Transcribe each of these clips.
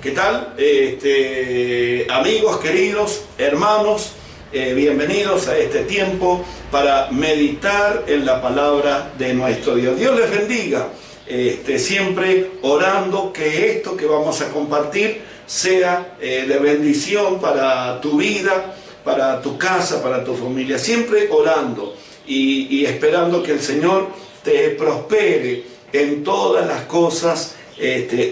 ¿Qué tal? Amigos, queridos, hermanos, bienvenidos a este tiempo para meditar en la palabra de nuestro Dios. Dios les bendiga, siempre orando que esto que vamos a compartir sea de bendición para tu vida, para tu casa, para tu familia. Siempre orando y esperando que el Señor te prospere en todas las cosas,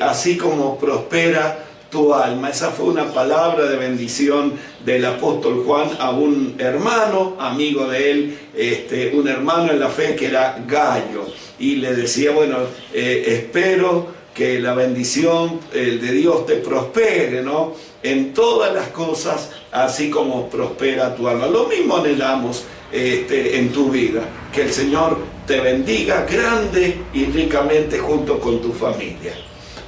así como prospera tu alma. Esa fue una palabra de bendición del apóstol Juan a un hermano, amigo de él, un hermano en la fe que era Gallo, y le decía, bueno, espero que la bendición de Dios te prospere, ¿no?, en todas las cosas, así como prospera tu alma. Lo mismo anhelamos en tu vida, que el Señor te bendiga grande y ricamente junto con tu familia.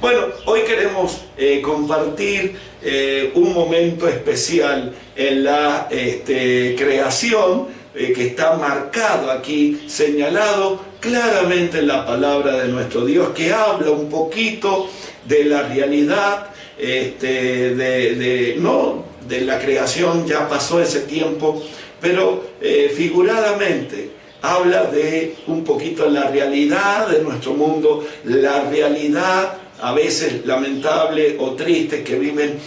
Bueno, hoy queremos compartir un momento especial en la creación que está marcado aquí, señalado claramente en la palabra de nuestro Dios, que habla un poquito de la realidad no de la creación. Ya pasó ese tiempo, pero figuradamente habla de un poquito la realidad de nuestro mundo, la realidad a veces lamentable o triste que viven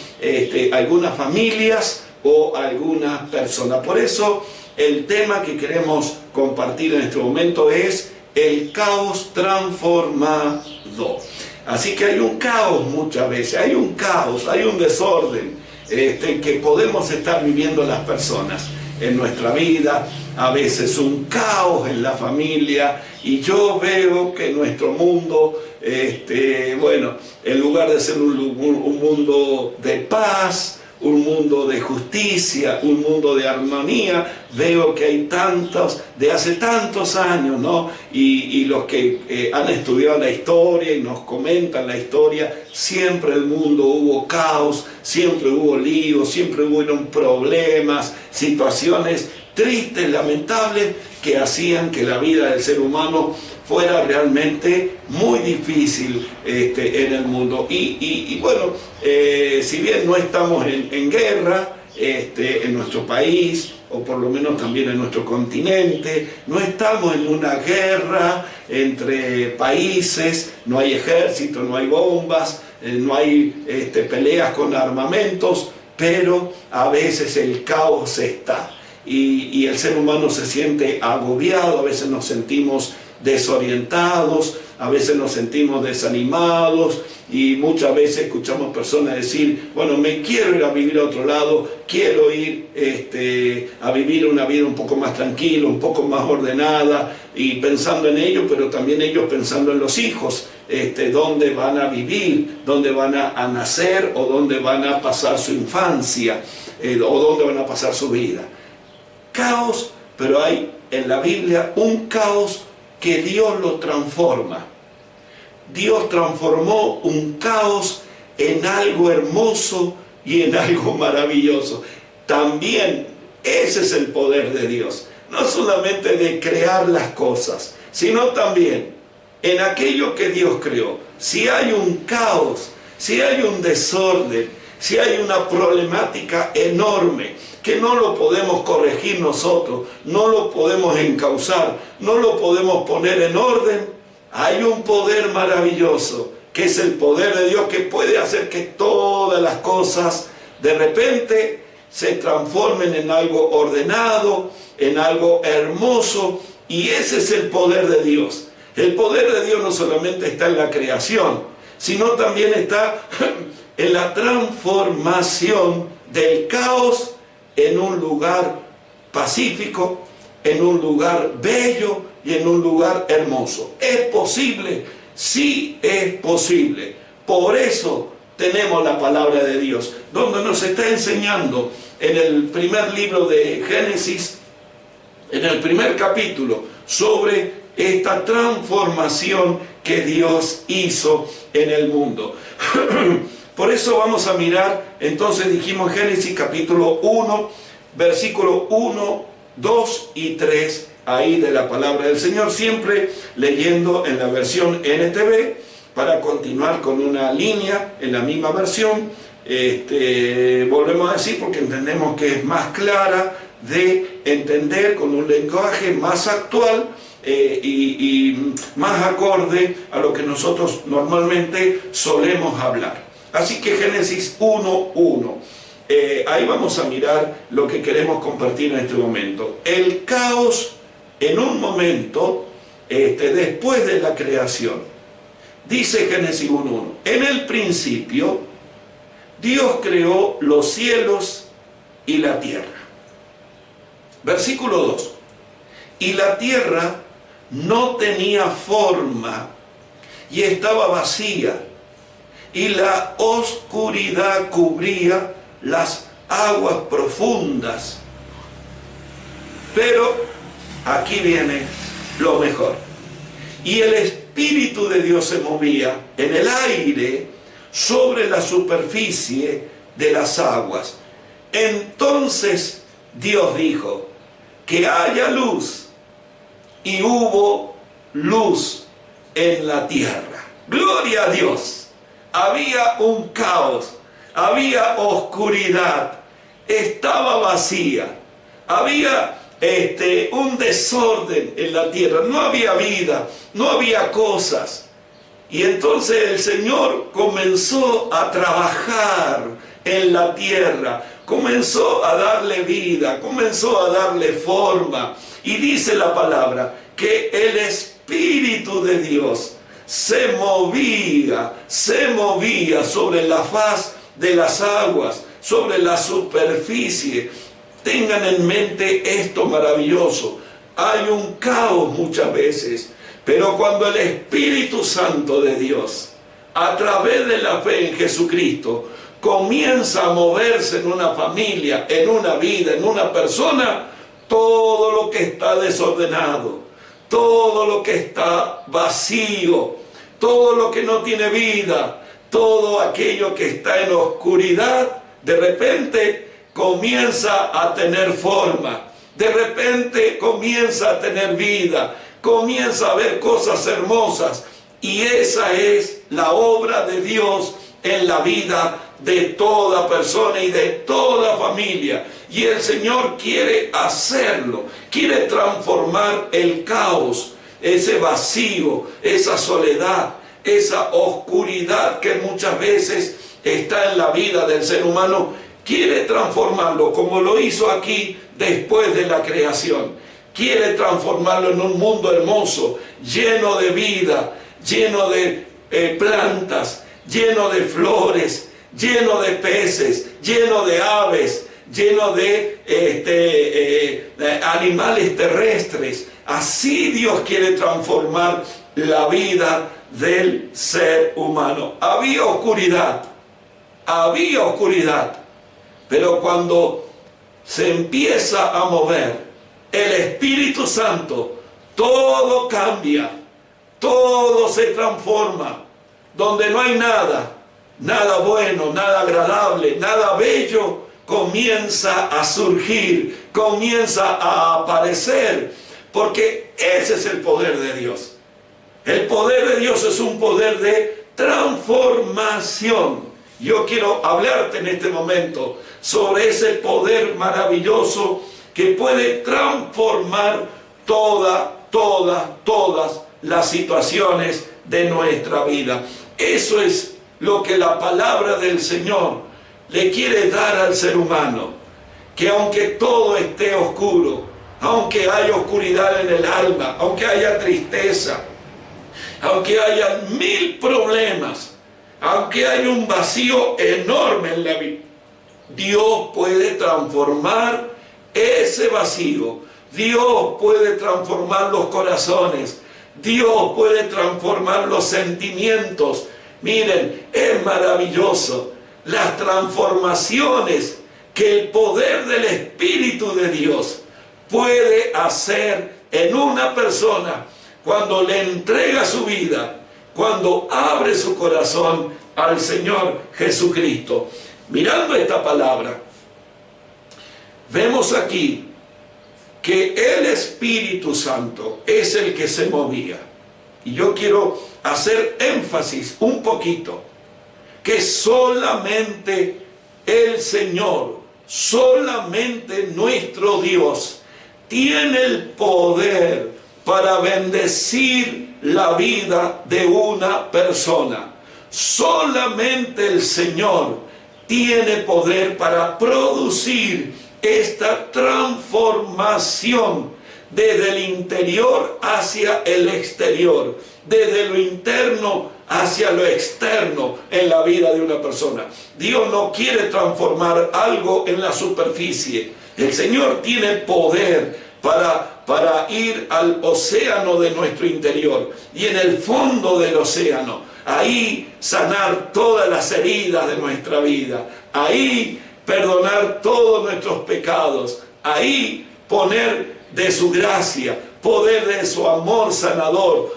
algunas familias o algunas personas. Por eso el tema que queremos compartir en este momento es el caos transformado. Así que hay un caos muchas veces, hay un caos, hay un desorden que podemos estar viviendo las personas en nuestra vida, a veces un caos en la familia, y yo veo que nuestro mundo, bueno, en lugar de ser un mundo de paz, un mundo de justicia, un mundo de armonía, veo que hay tantos, de hace tantos años, ¿no? Y los que han estudiado la historia y nos comentan la historia, siempre en el mundo hubo caos, siempre hubo líos, siempre hubo problemas, situaciones tristes, lamentables, que hacían que la vida del ser humano fuera realmente muy difícil en el mundo. Y bueno, si bien no estamos en guerra en nuestro país, o por lo menos también en nuestro continente, no estamos en una guerra entre países, no hay ejército, no hay bombas, no hay peleas con armamentos, pero a veces el caos está. Y el ser humano se siente agobiado, a veces nos sentimos desorientados, a veces nos sentimos desanimados, y muchas veces escuchamos personas decir, bueno, me quiero ir a vivir a otro lado, quiero ir a vivir una vida un poco más tranquila, un poco más ordenada, y pensando en ellos, pero también ellos pensando en los hijos, dónde van a vivir, dónde van a nacer, o dónde van a pasar su infancia, o dónde van a pasar su vida. Caos, pero hay en la Biblia un caos que Dios lo transforma. Dios transformó un caos en algo hermoso y en algo maravilloso. También ese es el poder de Dios. No solamente de crear las cosas, sino también en aquello que Dios creó. Si hay un caos, si hay un desorden, si hay una problemática enorme que no lo podemos corregir nosotros, no lo podemos encauzar, no lo podemos poner en orden, hay un poder maravilloso, que es el poder de Dios, que puede hacer que todas las cosas de repente se transformen en algo ordenado, en algo hermoso, y ese es el poder de Dios. El poder de Dios no solamente está en la creación, sino también está en la transformación del caos en un lugar pacífico, en un lugar bello y en un lugar hermoso. ¿Es posible? Sí, es posible. Por eso tenemos la palabra de Dios, donde nos está enseñando en el primer libro de Génesis, en el primer capítulo, sobre esta transformación que Dios hizo en el mundo. Por eso vamos a mirar, entonces dijimos Génesis capítulo 1, versículo 1, 2 y 3, ahí de la palabra del Señor, siempre leyendo en la versión NTV, para continuar con una línea en la misma versión, volvemos a decir porque entendemos que es más clara de entender, con un lenguaje más actual y más acorde a lo que nosotros normalmente solemos hablar. Así que Génesis 1:1. Ahí vamos a mirar lo que queremos compartir en este momento. El caos en un momento después de la creación. Dice Génesis 1:1. En el principio, Dios creó los cielos y la tierra. Versículo 2. Y la tierra no tenía forma y estaba vacía, y la oscuridad cubría las aguas profundas. Pero aquí viene lo mejor. Y el Espíritu de Dios se movía en el aire sobre la superficie de las aguas. Entonces Dios dijo: que haya luz, y hubo luz en la tierra. Gloria a Dios. Había un caos, había oscuridad, estaba vacía, había un desorden en la tierra, no había vida, no había cosas. Y entonces el Señor comenzó a trabajar en la tierra, comenzó a darle vida, comenzó a darle forma. Y dice la palabra que el Espíritu de Dios se movía sobre la faz de las aguas, sobre la superficie. Tengan en mente esto maravilloso. Hay un caos muchas veces, pero cuando el Espíritu Santo de Dios, a través de la fe en Jesucristo, comienza a moverse en una familia, en una vida, en una persona, todo lo que está desordenado, todo lo que está vacío, todo lo que no tiene vida, todo aquello que está en oscuridad, de repente comienza a tener forma, de repente comienza a tener vida, comienza a ver cosas hermosas. Y esa es la obra de Dios en la vida de toda persona y de toda familia. Y el Señor quiere hacerlo, quiere transformar el caos, ese vacío, esa soledad, esa oscuridad que muchas veces está en la vida del ser humano. Quiere transformarlo como lo hizo aquí después de la creación. Quiere transformarlo en un mundo hermoso, lleno de vida, lleno de plantas, lleno de flores, lleno de peces, lleno de aves, lleno de animales terrestres. Así Dios quiere transformar la vida del ser humano. Había oscuridad, pero cuando se empieza a mover el Espíritu Santo, todo cambia, todo se transforma. Donde no hay nada bueno, nada agradable, nada bello, comienza a surgir, comienza a aparecer, porque ese es el poder de Dios. El poder de Dios es un poder de transformación. Yo quiero hablarte en este momento sobre ese poder maravilloso que puede transformar todas las situaciones de nuestra vida. Eso es lo que la palabra del Señor le quiere dar al ser humano, que aunque todo esté oscuro, aunque haya oscuridad en el alma, aunque haya tristeza, aunque haya 1000 problemas, aunque haya un vacío enorme en la vida, Dios puede transformar ese vacío. Dios puede transformar los corazones. Dios puede transformar los sentimientos. Miren, es maravilloso las transformaciones que el poder del Espíritu de Dios puede hacer en una persona cuando le entrega su vida, cuando abre su corazón al Señor Jesucristo. Mirando esta palabra, vemos aquí que el Espíritu Santo es el que se movía. Y yo quiero hacer énfasis un poquito, que solamente el Señor, solamente nuestro Dios, tiene el poder para bendecir la vida de una persona. Solamente el Señor tiene poder para producir esta transformación desde el interior hacia el exterior, desde lo interno hacia lo externo en la vida de una persona. Dios no quiere transformar algo en la superficie. El Señor tiene poder para ir al océano de nuestro interior y en el fondo del océano, ahí sanar todas las heridas de nuestra vida, ahí perdonar todos nuestros pecados, ahí poner de su gracia, poder de su amor sanador,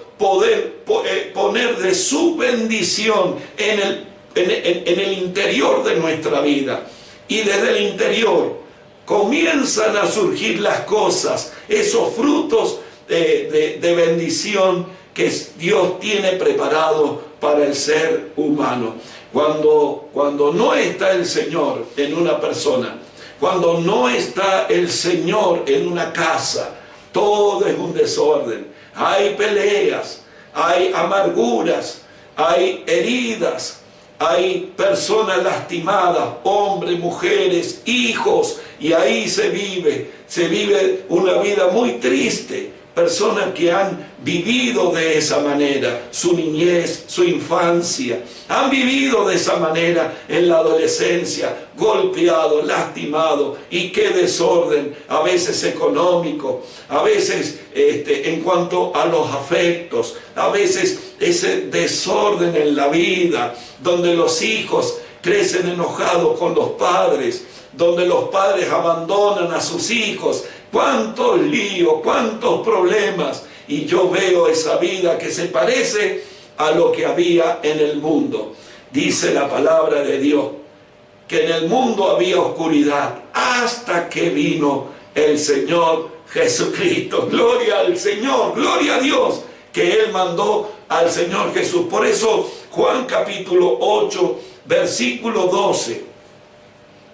poner de su bendición en el interior de nuestra vida. Y desde el interior comienzan a surgir las cosas, esos frutos de bendición que Dios tiene preparado para el ser humano. Cuando no está el Señor en una persona, cuando no está el Señor en una casa, todo es un desorden. Hay peleas, hay amarguras, hay heridas, hay personas lastimadas, hombres, mujeres, hijos, y ahí se vive una vida muy triste. Personas que han vivido de esa manera, su niñez, su infancia, han vivido de esa manera en la adolescencia, golpeado, lastimado, y qué desorden, a veces económico, a veces en cuanto a los afectos, a veces ese desorden en la vida, donde los hijos crecen enojados con los padres, donde los padres abandonan a sus hijos. Cuántos líos, cuántos problemas. Y yo veo esa vida que se parece a lo que había en el mundo. Dice la palabra de Dios que en el mundo había oscuridad hasta que vino el Señor Jesucristo. Gloria al Señor, gloria a Dios, que Él mandó al Señor Jesús. Por eso Juan capítulo 8, versículo 12.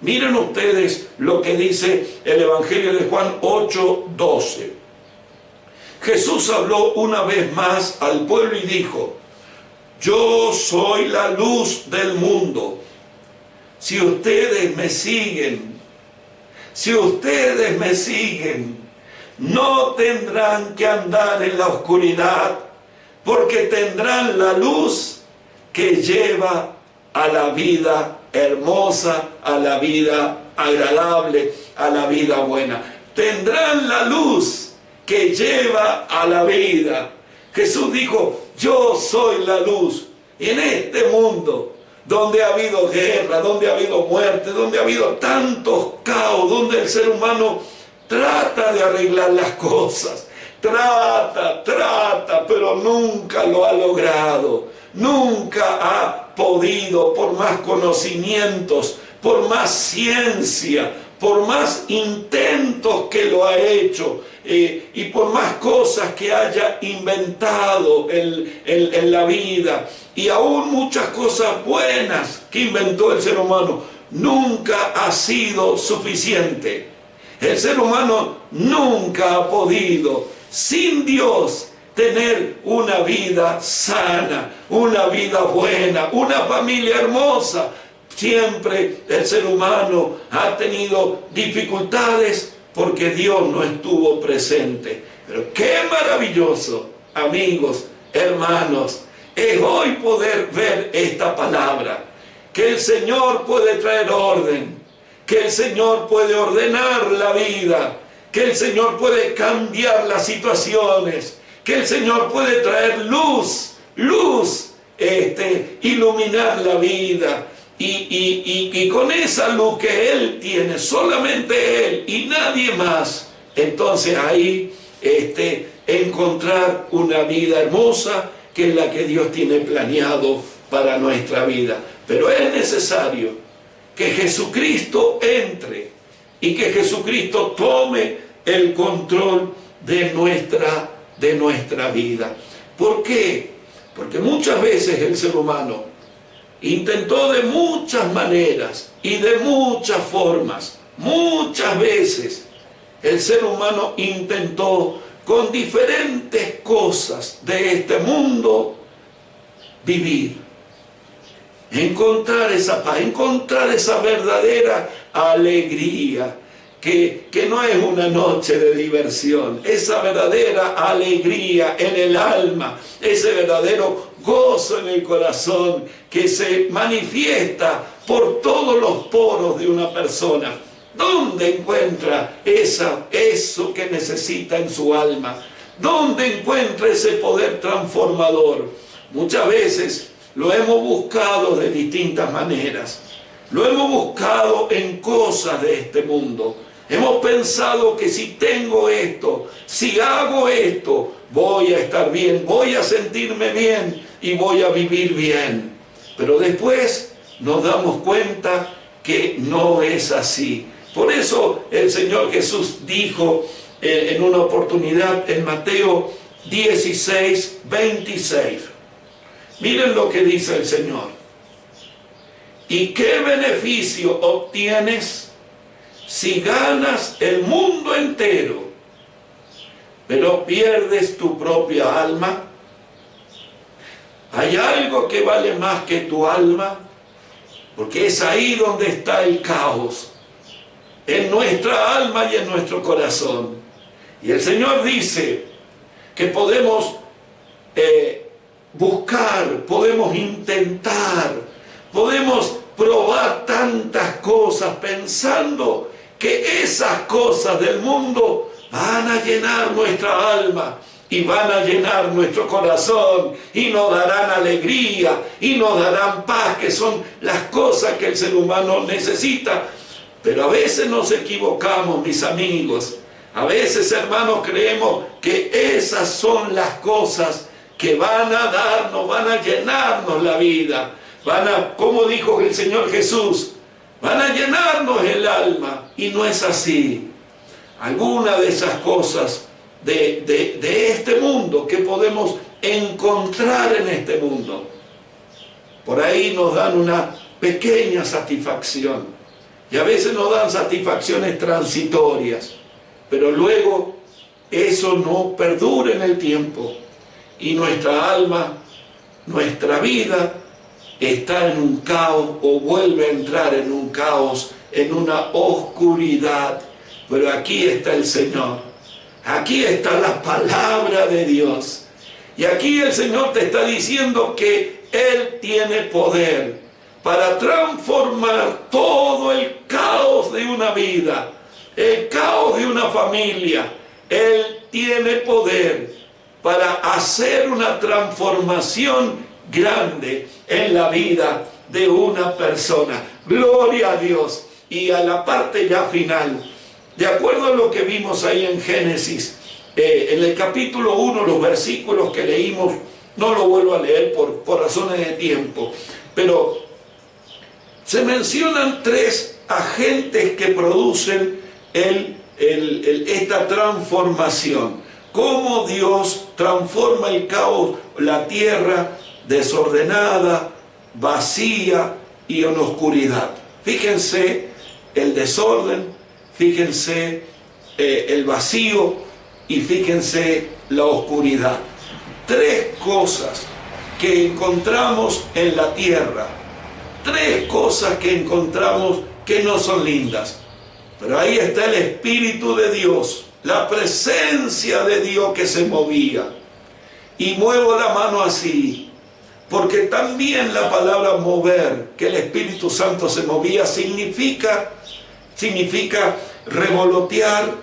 Miren ustedes lo que dice el Evangelio de Juan 8, 12. Jesús habló una vez más al pueblo y dijo: yo soy la luz del mundo. Si ustedes me siguen, no tendrán que andar en la oscuridad, porque tendrán la luz que lleva a la vida hermosa, a la vida agradable, a la vida buena. Tendrán la luz que lleva a la vida. Jesús dijo: yo soy la luz. Y en este mundo, donde ha habido guerra, donde ha habido muerte, donde ha habido tantos caos, donde el ser humano trata de arreglar las cosas, trata, pero nunca lo ha logrado. Nunca ha podido, por más conocimientos, por más ciencia, por más intentos que lo ha hecho, y por más cosas que haya inventado en la vida, y aún muchas cosas buenas que inventó el ser humano, nunca ha sido suficiente. El ser humano nunca ha podido, sin Dios, tener una vida sana, una vida buena, una familia hermosa. Siempre el ser humano ha tenido dificultades porque Dios no estuvo presente. Pero qué maravilloso, amigos, hermanos, es hoy poder ver esta palabra, que el Señor puede traer orden, que el Señor puede ordenar la vida, que el Señor puede cambiar las situaciones, que el Señor puede traer luz, iluminar la vida, y con esa luz que Él tiene, solamente Él y nadie más, entonces ahí encontrar una vida hermosa, que es la que Dios tiene planeado para nuestra vida. Pero es necesario que Jesucristo entre y que Jesucristo tome el control de nuestra vida. ¿Por qué? Porque muchas veces el ser humano intentó de muchas maneras y de muchas formas, muchas veces el ser humano intentó con diferentes cosas de este mundo vivir, encontrar esa paz, encontrar esa verdadera alegría, que no es una noche de diversión, esa verdadera alegría en el alma, ese verdadero gozo en el corazón que se manifiesta por todos los poros de una persona. ¿Dónde encuentra eso que necesita en su alma? ¿Dónde encuentra ese poder transformador? Muchas veces lo hemos buscado de distintas maneras. Lo hemos buscado en cosas de este mundo. Hemos pensado que si tengo esto, si hago esto, voy a estar bien, voy a sentirme bien y voy a vivir bien. Pero después nos damos cuenta que no es así. Por eso el Señor Jesús dijo en una oportunidad en Mateo 16, 26. Miren lo que dice el Señor. ¿Y qué beneficio obtienes si ganas el mundo entero, pero pierdes tu propia alma? ¿Hay algo que vale más que tu alma? Porque es ahí donde está el caos, en nuestra alma y en nuestro corazón. Y el Señor dice que podemos buscar, podemos intentar, podemos probar tantas cosas pensando que esas cosas del mundo van a llenar nuestra alma y van a llenar nuestro corazón y nos darán alegría y nos darán paz, que son las cosas que el ser humano necesita. Pero a veces nos equivocamos, mis amigos. A veces, hermanos, creemos que esas son las cosas que van a darnos, van a llenarnos la vida. Como dijo el Señor Jesús, van a llenarnos el alma. Y no es así. Algunas de esas cosas de este mundo que podemos encontrar en este mundo, por ahí nos dan una pequeña satisfacción. Y a veces nos dan satisfacciones transitorias, pero luego eso no perdura en el tiempo. Y nuestra alma, nuestra vida, está en un caos o vuelve a entrar en un caos, en una oscuridad. Pero aquí está el Señor, aquí está la palabra de Dios. Y aquí el Señor te está diciendo que Él tiene poder para transformar todo el caos de una vida, el caos de una familia. Él tiene poder para hacer una transformación grande en la vida de una persona. Gloria a Dios. Y a la parte ya final, de acuerdo a lo que vimos ahí en Génesis, en el capítulo 1, los versículos que leímos, no lo vuelvo a leer por razones de tiempo, pero se mencionan tres agentes que producen esta transformación. Cómo Dios transforma el caos, la tierra desordenada, vacía y en oscuridad. Fíjense el desorden, fíjense el vacío y fíjense la oscuridad. Tres cosas que encontramos en la tierra. Tres cosas que encontramos que no son lindas. Pero ahí está el Espíritu de Dios, la presencia de Dios que se movía. Y muevo la mano así, porque también la palabra mover, que el Espíritu Santo se movía, significa revolotear,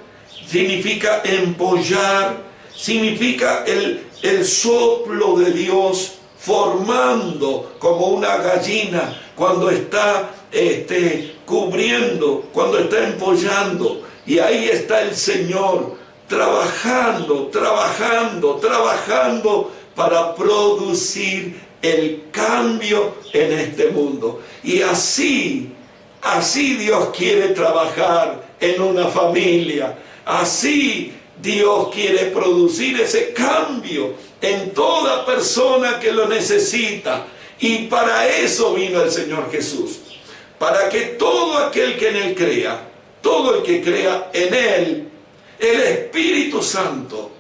significa empollar, significa el soplo de Dios formando como una gallina cuando está cubriendo, cuando está empollando. Y ahí está el Señor trabajando para producir el cambio en este mundo. Y así Dios quiere trabajar en una familia. Así Dios quiere producir ese cambio en toda persona que lo necesita. Y para eso vino el Señor Jesús, para que todo aquel que en Él crea, todo el que crea en Él, el Espíritu Santo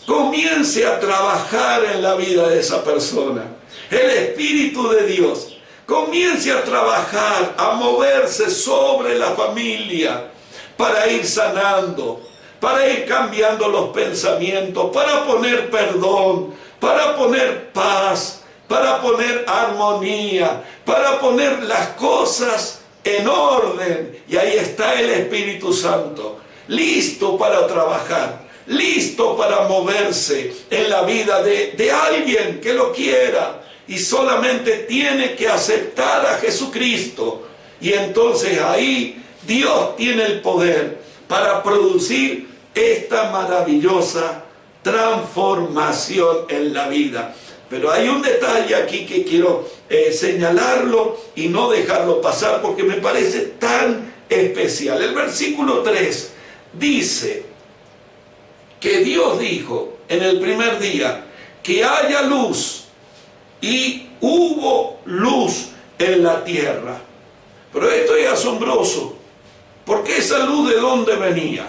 comience a trabajar en la vida de esa persona. El Espíritu de Dios comience a trabajar, a moverse sobre la familia para ir sanando, para ir cambiando los pensamientos, para poner perdón, para poner paz, para poner armonía, para poner las cosas en orden. Y ahí está el Espíritu Santo, listo para trabajar, listo para moverse en la vida de alguien que lo quiera. Y solamente tiene que aceptar a Jesucristo. Y entonces ahí Dios tiene el poder para producir esta maravillosa transformación en la vida. Pero hay un detalle aquí que quiero señalarlo y no dejarlo pasar porque me parece tan especial. El versículo 3 dice que Dios dijo en el primer día que haya luz, y hubo luz en la tierra. Pero esto es asombroso, porque esa luz, ¿de dónde venía?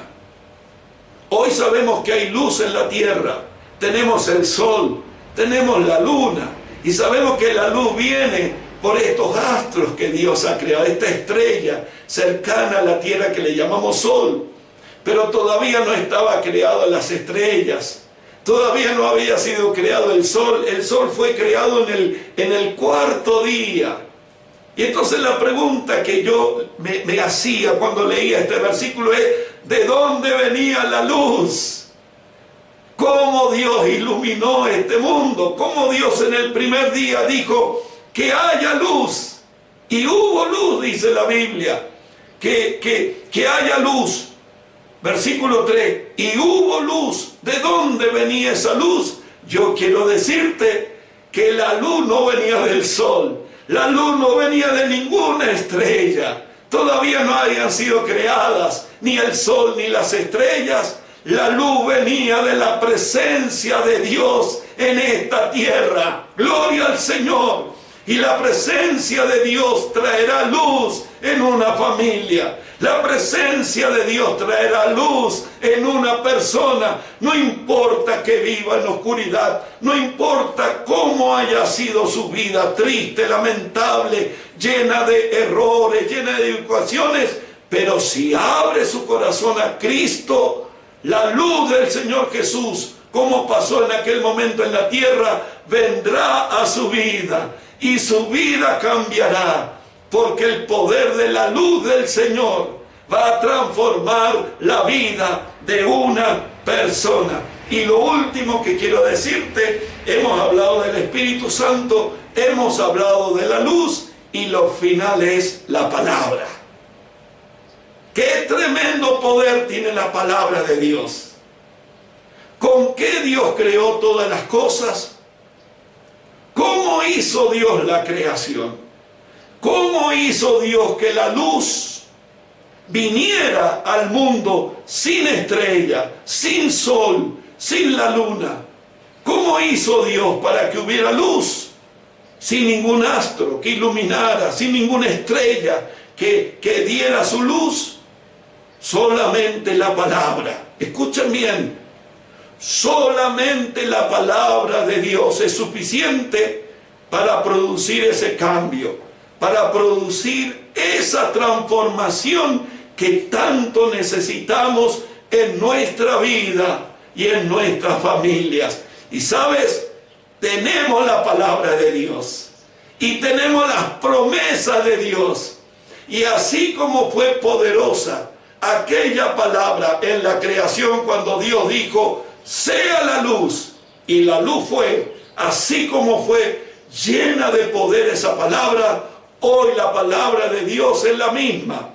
Hoy sabemos que hay luz en la tierra, tenemos el sol, tenemos la luna, y sabemos que la luz viene por estos astros que Dios ha creado, esta estrella cercana a la tierra que le llamamos sol. Pero todavía no estaba creado las estrellas, todavía no había sido creado el sol fue creado en el cuarto día. Y entonces la pregunta que yo me hacía cuando leía este versículo es: ¿de dónde venía la luz? ¿Cómo Dios iluminó este mundo? ¿Cómo Dios en el primer día dijo que haya luz? Y hubo luz, dice la Biblia, que haya luz. Versículo 3, y hubo luz. ¿De dónde venía esa luz? Yo quiero decirte que la luz no venía del sol, la luz no venía de ninguna estrella. Todavía no habían sido creadas ni el sol ni las estrellas. La luz venía de la presencia de Dios en esta tierra. Gloria al Señor. Y la presencia de Dios traerá luz en una familia. La presencia de Dios traerá luz en una persona. No importa que viva en oscuridad, no importa cómo haya sido su vida, triste, lamentable, llena de errores, llena de equivocaciones, pero si abre su corazón a Cristo, la luz del Señor Jesús, como pasó en aquel momento en la tierra, vendrá a su vida. Y su vida cambiará, porque el poder de la luz del Señor va a transformar la vida de una persona. Y lo último que quiero decirte, hemos hablado del Espíritu Santo, hemos hablado de la luz, y lo final es la palabra. ¡Qué tremendo poder tiene la palabra de Dios! ¿Con qué Dios creó todas las cosas? ¿Cómo hizo Dios la creación? ¿Cómo hizo Dios que la luz viniera al mundo sin estrella, sin sol, sin la luna? ¿Cómo hizo Dios para que hubiera luz? Sin ningún astro que iluminara, sin ninguna estrella que diera su luz. Solamente la palabra. Escuchen bien. Solamente la palabra de Dios es suficiente para producir ese cambio, para producir esa transformación que tanto necesitamos en nuestra vida y en nuestras familias. Y sabes, tenemos la palabra de Dios y tenemos las promesas de Dios. Y así como fue poderosa aquella palabra en la creación cuando Dios dijo: sea la luz, y la luz fue, así como fue llena de poder esa palabra, hoy la palabra de Dios es la misma.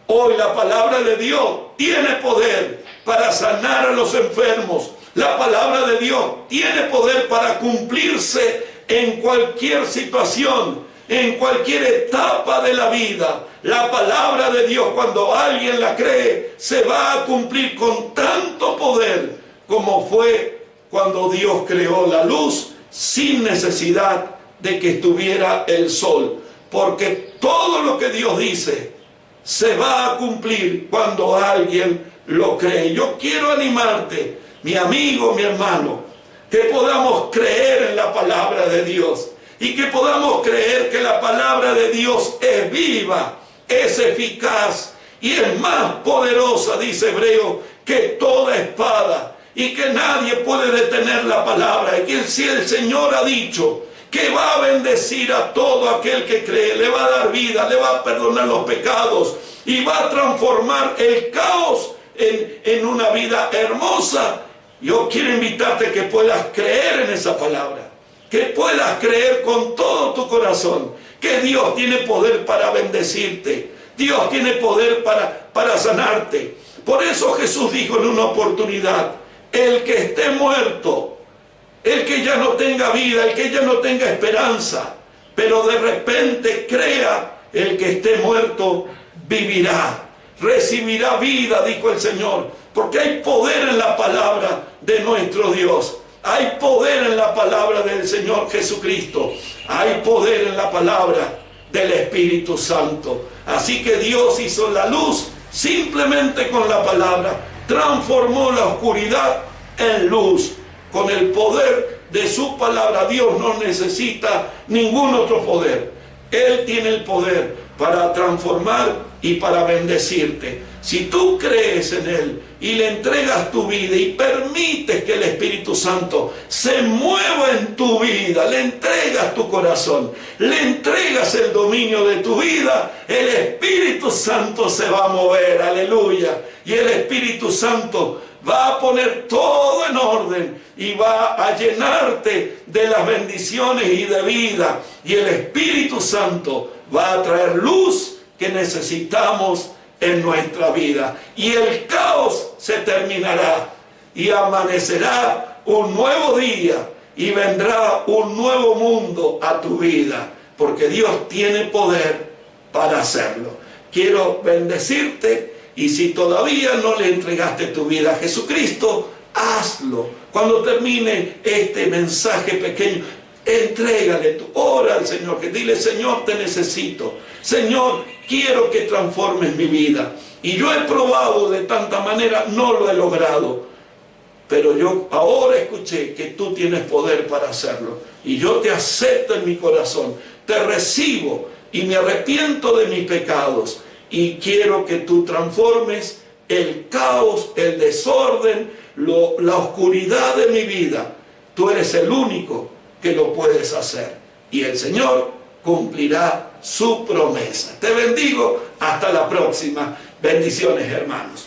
Hoy la palabra de Dios tiene poder para sanar a los enfermos. La palabra de Dios tiene poder para cumplirse en cualquier situación, en cualquier etapa de la vida. La palabra de Dios, cuando alguien la cree, se va a cumplir con tanto poder como fue cuando Dios creó la luz sin necesidad de que estuviera el sol, porque todo lo que Dios dice se va a cumplir cuando alguien lo cree. Yo quiero animarte, mi amigo, mi hermano, que podamos creer en la palabra de Dios y que podamos creer que la palabra de Dios es viva, es eficaz y es más poderosa, dice Hebreo, que toda espada, y que nadie puede detener la palabra, y que si el Señor ha dicho que va a bendecir a todo aquel que cree, le va a dar vida, le va a perdonar los pecados y va a transformar el caos en una vida hermosa. Yo quiero invitarte a que puedas creer en esa palabra, que puedas creer con todo tu corazón que Dios tiene poder para bendecirte, Dios tiene poder para sanarte. Por eso Jesús dijo en una oportunidad: el que esté muerto, el que ya no tenga vida, el que ya no tenga esperanza, pero de repente crea, el que esté muerto vivirá, recibirá vida, dijo el Señor, porque hay poder en la palabra de nuestro Dios, hay poder en la palabra del Señor Jesucristo, hay poder en la palabra del Espíritu Santo. Así que Dios hizo la luz simplemente con la palabra, transformó la oscuridad en luz. Con el poder de su palabra, Dios no necesita ningún otro poder. Él tiene el poder para transformar y para bendecirte. Si tú crees en Él y le entregas tu vida y permites que el Espíritu Santo se mueva en tu vida, le entregas tu corazón, le entregas el dominio de tu vida, el Espíritu Santo se va a mover, aleluya. Y el Espíritu Santo va a poner todo en orden y va a llenarte de las bendiciones y de vida. Y el Espíritu Santo va a traer luz que necesitamos en nuestra vida. Y el caos se terminará y amanecerá un nuevo día y vendrá un nuevo mundo a tu vida, porque Dios tiene poder para hacerlo. Quiero bendecirte. Y si todavía no le entregaste tu vida a Jesucristo, hazlo. Cuando termine este mensaje pequeño, entrégale, ora al Señor, que dile: Señor, te necesito. Señor, quiero que transformes mi vida. Y yo he probado de tanta manera, no lo he logrado. Pero yo ahora escuché que tú tienes poder para hacerlo. Y yo te acepto en mi corazón, te recibo y me arrepiento de mis pecados. Y quiero que tú transformes el caos, el desorden, la oscuridad de mi vida. Tú eres el único que lo puedes hacer. Y el Señor cumplirá su promesa. Te bendigo. Hasta la próxima. Bendiciones, hermanos.